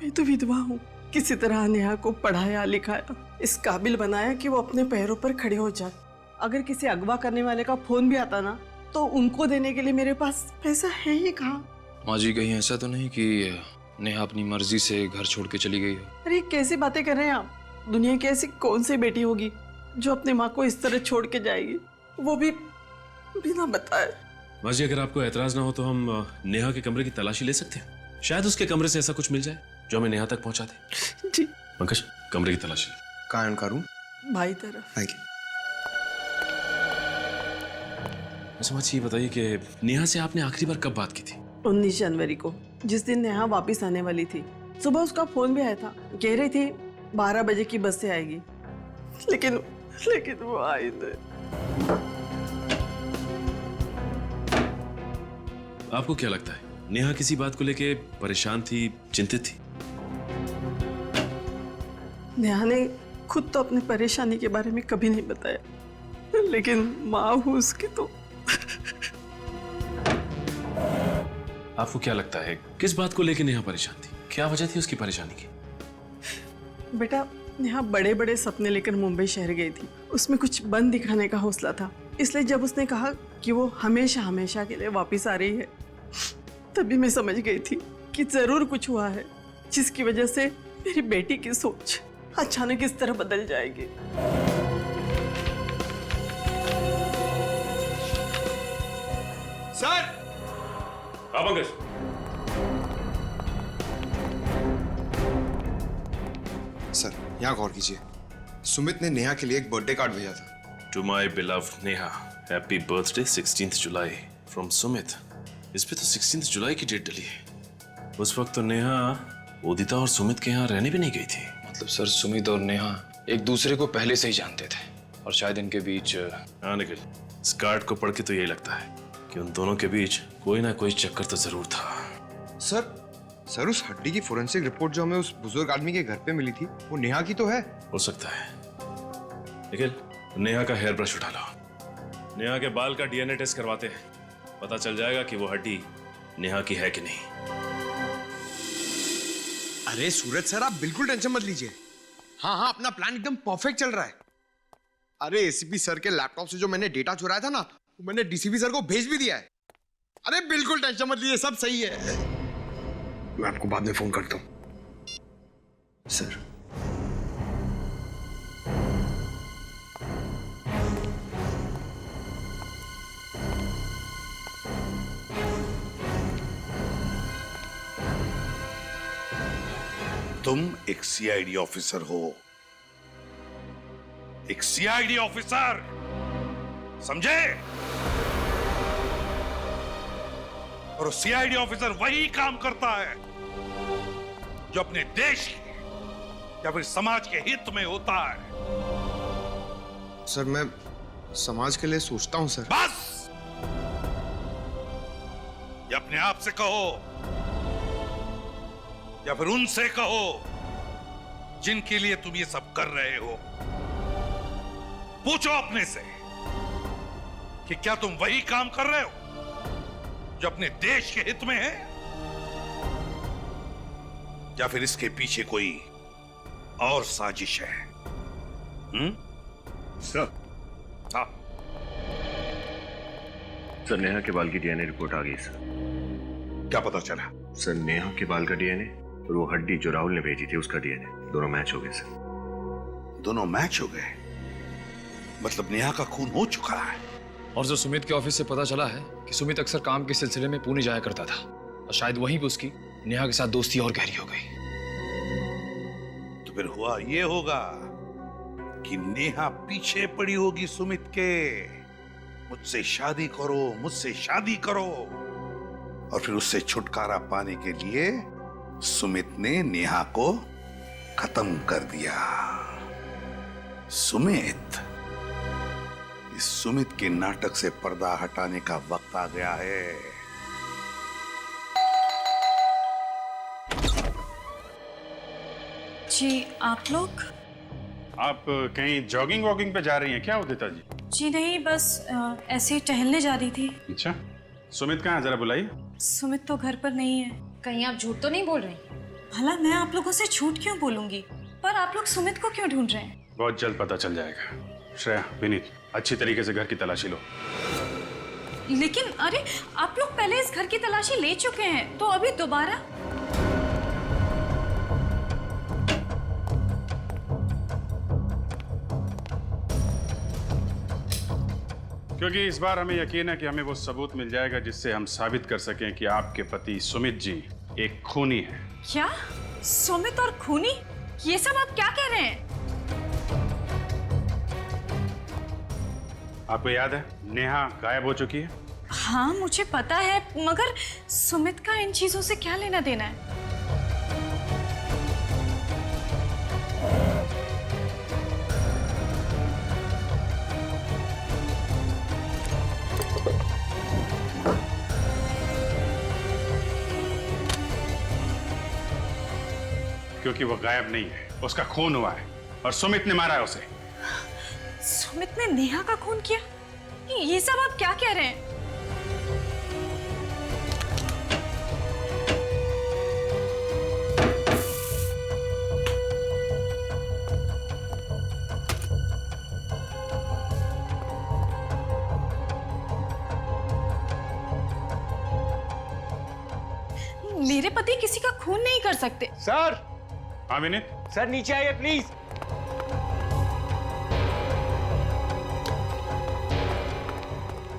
मैं तो विधवा हूँ। किसी तरह नेहा को पढ़ाया लिखाया, इस काबिल बनाया कि वो अपने पैरों पर खड़े हो जाए। अगर किसी अगवा करने वाले का फोन भी आता ना, तो उनको देने के लिए मेरे पास पैसा है ही कहाँ। माँ जी कहीं ऐसा तो नहीं कि नेहा अपनी मर्जी से घर छोड़ के चली गई हो? अरे कैसी बातें कर रहे हैं आप? दुनिया की ऐसी कौन सी बेटी होगी जो अपनी माँ को इस तरह छोड़ के जाएगी, वो भी बिना बताए। माँ जी अगर आपको एतराज ना हो तो हम नेहा के कमरे की तलाशी ले सकते हैं। शायद उसके कमरे से ऐसा कुछ मिल जाए जो हमें नेहा तक पहुंचा दे। जी। पंकज, कमरे की तलाशी। कहाँ है उनका रूम? भाई तरफ। Thank you. अच्छा माँ जी ये बताइए कि नेहा से आपने आखिरी बार कब बात की थी? 19 जनवरी को, जिस दिन नेहा वापस आने वाली थी। सुबह उसका फोन भी आया था, कह रही थी 12 बजे की बस से आएगी, लेकिन वो आई नहीं। आपको क्या लगता है नेहा किसी बात को लेके परेशान थी, चिंतित थी? नेहा ने खुद तो अपनी परेशानी के बारे में कभी नहीं बताया, लेकिन माँ हूँ उसकी तो। आपको क्या लगता है किस बात को लेके नेहा परेशान थी? क्या वजह थी उसकी परेशानी की? बेटा नेहा बड़े बड़े सपने लेकर मुंबई शहर गई थी। उसमें कुछ बन दिखाने का हौसला था, इसलिए जब उसने कहा कि वो हमेशा हमेशा के लिए वापस आ रही है, तभी मैं समझ गई थी कि जरूर कुछ हुआ है जिसकी वजह से मेरी बेटी की सोच अचानक इस तरह बदल जाएगी। सर! हाँ पंकज। सर, यहाँ गौर कीजिए। सुमित ने नेहा के लिए एक बर्थडे कार्ड भेजा था। To my beloved Neha, happy birthday 16th July from Sumit. इस पे तो 16th जुलाई की डेट डली है। उस वक्त तो नेहा उदिता और सुमित के यहाँ रहने भी नहीं गई थी। मतलब सर, सुमित और नेहा एक दूसरे को पहले से ही जानते थे और शायद इनके बीच। हाँ निखिल, इस कार्ड को पढ़ के तो यही लगता है कि उन दोनों के बीच कोई ना कोई चक्कर तो जरूर था। सर उस हड्डी की फोरेंसिक रिपोर्ट जो हमें उस बुजुर्ग आदमी के घर पे मिली थी, वो नेहा की तो है। हो सकता है। निखिल, नेहा का हेयर ब्रश उठा लो। नेहा के बाल का डीएनए टेस्ट करवाते हैं, पता चल जाएगा कि वो हड्डी नेहा की है कि नहीं। अरे सूरज सर, आप बिल्कुल टेंशन मत लीजिए। हाँ, अपना प्लान एकदम परफेक्ट चल रहा है। अरे एसीपी सर के लैपटॉप से जो मैंने डेटा चुराया था ना, वो मैंने डीसीपी सर को भेज भी दिया है। अरे बिल्कुल टेंशन मत लीजिए, सब सही है। मैं आपको बाद में फोन करता हूं। सर, तुम एक सीआईडी ऑफिसर हो, एक सीआईडी ऑफिसर, समझे? और सीआईडी ऑफिसर वही काम करता है जो अपने देश के या फिर समाज के हित में होता है। सर मैं समाज के लिए सोचता हूं सर। बस, या अपने आप से कहो या फिर उनसे कहो जिनके लिए तुम ये सब कर रहे हो। पूछो अपने से कि क्या तुम वही काम कर रहे हो जो अपने देश के हित में है, या फिर इसके पीछे कोई और साजिश है? सर। हाँ सर, नेहा के बाल की डीएनए रिपोर्ट आ गई सर। क्या पता चला? सर, नेहा के बाल का डीएनए और वो हड्डी जो राहुल ने भेजी थी उसका डीएनए दोनों मैच हो गए सर। दोनों मैच हो गए? मतलब नेहा का खून हो चुका है। और जो सुमित के ऑफिस से पता चला है कि सुमित अक्सर काम के सिलसिले में पुणे जाया करता था और शायद वहीं पे उसकी नेहा के साथ दोस्ती और गहरी हो गई। तो फिर हुआ ये होगा कि नेहा पीछे पड़ी होगी सुमित के, मुझसे शादी करो, मुझसे शादी करो, और फिर उससे छुटकारा पाने के लिए सुमित ने नेहा को खत्म कर दिया। सुमित, इस सुमित के नाटक से पर्दा हटाने का वक्त आ गया है। जी, आप लोग? आप कहीं जॉगिंग वॉगिंग पे जा रही हैं क्या उदिता जी? जी नहीं, बस ऐसे ही टहलने जा रही थी। अच्छा, सुमित कहाँ है, जरा बुलाइए। सुमित तो घर पर नहीं है। कहीं आप झूठ तो नहीं बोल रहे? भला मैं आप लोगों से झूठ क्यों बोलूंगी? पर आप लोग सुमित को क्यों ढूंढ रहे हैं? बहुत जल्द पता चल जाएगा। श्रेया, विनीत, अच्छी तरीके से घर की तलाशी लो। लेकिन अरे, आप लोग पहले इस घर की तलाशी ले चुके हैं, तो अभी दोबारा? क्योंकि इस बार हमें यकीन है कि हमें वो सबूत मिल जाएगा जिससे हम साबित कर सकें कि आपके पति सुमित जी एक खूनी है। क्या? सुमित और खूनी? ये सब आप क्या कह रहे हैं? आपको याद है नेहा गायब हो चुकी है? हाँ, मुझे पता है, मगर सुमित का इन चीजों से क्या लेना देना है? क्योंकि वो गायब नहीं है, उसका खून हुआ है और सुमित ने मारा है उसे। सुमित ने नेहा का खून किया? ये सब आप क्या कह रहे हैं? मेरे पति किसी का खून नहीं कर सकते। सर, हाँ विनीत। सर नीचे आइए प्लीज।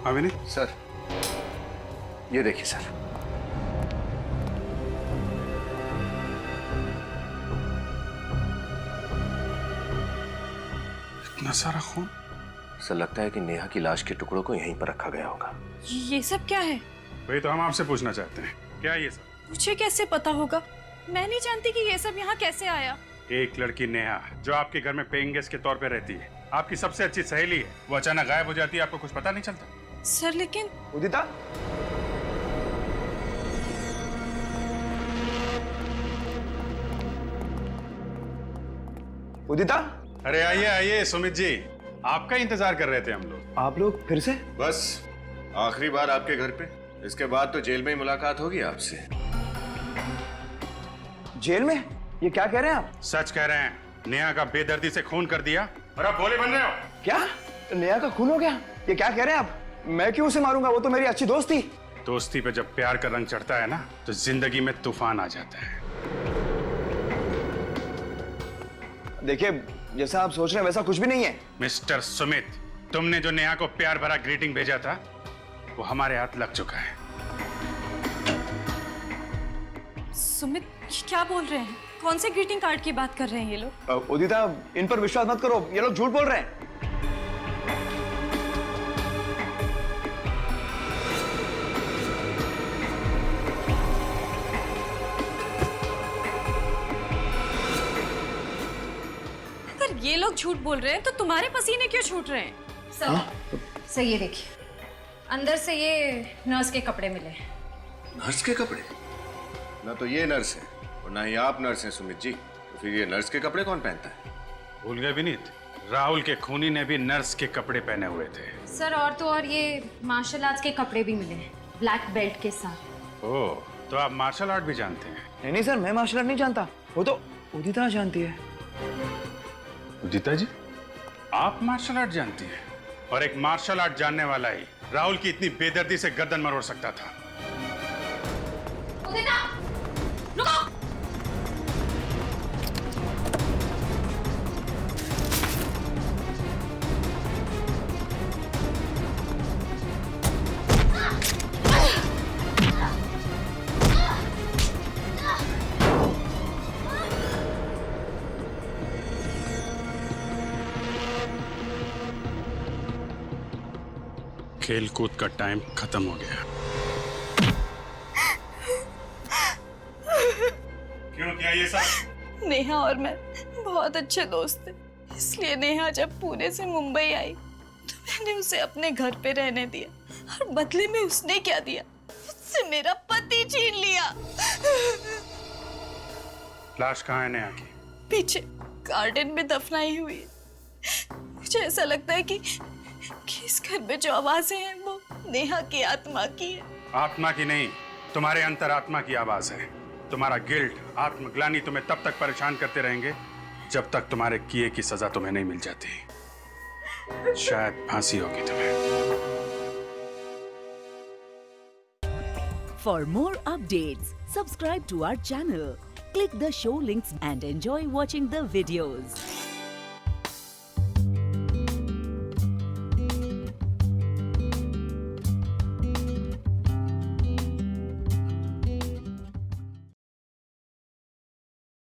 हाँ विनीत। सर ये देखिए सर। इतना सारा खून। सर लगता है कि नेहा की लाश के टुकड़ों को यहीं पर रखा गया होगा। ये सब क्या है? वही तो हम आपसे पूछना चाहते हैं, क्या ये सब? मुझे कैसे पता होगा? मैं नहीं जानती कि ये सब यहाँ कैसे आया। एक लड़की नेहा जो आपके घर में पेइंग गेस्ट के तौर पे रहती है, आपकी सबसे अच्छी सहेली है, वो अचानक गायब हो जाती है, आपको कुछ पता नहीं चलता? सर लेकिन उदिता, उदिता, अरे आइए आइए सुमित जी, आपका इंतजार कर रहे थे हम लोग। आप लोग फिर से? बस आखिरी बार आपके घर पे, इसके बाद तो जेल में ही मुलाकात होगी आपसे। जेल में? ये क्या कह रहे हैं आप? सच कह रहे हैं, नेहा का बेदर्दी से खून कर दिया और आप भोले बन रहे हो। क्या? नेहा का खून हो गया? ये क्या कह रहे हैं आप? मैं क्यों उसे मारूंगा? वो तो मेरी अच्छी दोस्त थी। दोस्ती पे जब प्यार का रंग चढ़ता है ना, तो जिंदगी में तूफान आ जाता है। देखिए, जैसा आप सोच रहे हैं वैसा कुछ भी नहीं है। मिस्टर सुमित, तुमने जो नेहा को प्यार भरा ग्रीटिंग भेजा था, वो हमारे हाथ लग चुका है। सुमित क्या बोल रहे हैं? कौन से ग्रीटिंग कार्ड की बात कर रहे हैं ये लोग? उदिता, इन पर विश्वास मत करो, ये लोग झूठ बोल रहे हैं। अगर ये लोग झूठ बोल रहे हैं तो तुम्हारे पसीने क्यों छूट रहे हैं? सर ये देखिए, अंदर से ये नर्स के कपड़े मिले। नर्स के कपड़े? ना तो ये नर्स है और ना ही आप नर्स हैं सुमित जी, तो फिर ये नर्स के कपड़े कौन पहनता है? भूल गए विनीत, राहुल के खूनी ने भी नर्स के कपड़े पहने हुए थे। सर और तो और ये मार्शल आर्ट्स के कपड़े भी मिले हैं, ब्लैक बेल्ट के साथ। ओह, तो आप मार्शल आर्ट भी जानते हैं? नहीं नहीं सर, मैं मार्शल आर्ट नहीं जानता, वो तो उदिता जानती है। उदिता जी, आप मार्शल आर्ट जानती हैं? और एक मार्शल आर्ट जानने वाला ही राहुल की इतनी बेदर्दी से गर्दन मरोड़ सकता था। उदिता, रुको! खेल कूद का टाइम खत्म हो गया। क्यों, क्या ये सब? नेहा और मैं बहुत अच्छे दोस्त थे, इसलिए नेहा जब पुणे से मुंबई आई तो मैंने उसे अपने घर पे रहने दिया और बदले में उसने क्या दिया? उससे मेरा पति छीन लिया। लाश कहाँ है नेहा की? पीछे गार्डन में दफनाई हुई है। मुझे ऐसा लगता है कि इस घर में जो आवाजें हैं वो नेहा की आत्मा की है। आत्मा की नहीं, तुम्हारे अंतरात्मा की आवाज है। तुम्हारा गिल्ट, आत्मग्लानि तुम्हें तब तक परेशान करते रहेंगे जब तक तुम्हारे किए की सजा तुम्हें नहीं मिल जाती। शायद फांसी होगी तुम्हें। For more updates, subscribe to our channel, click the show links and enjoy watching the videos.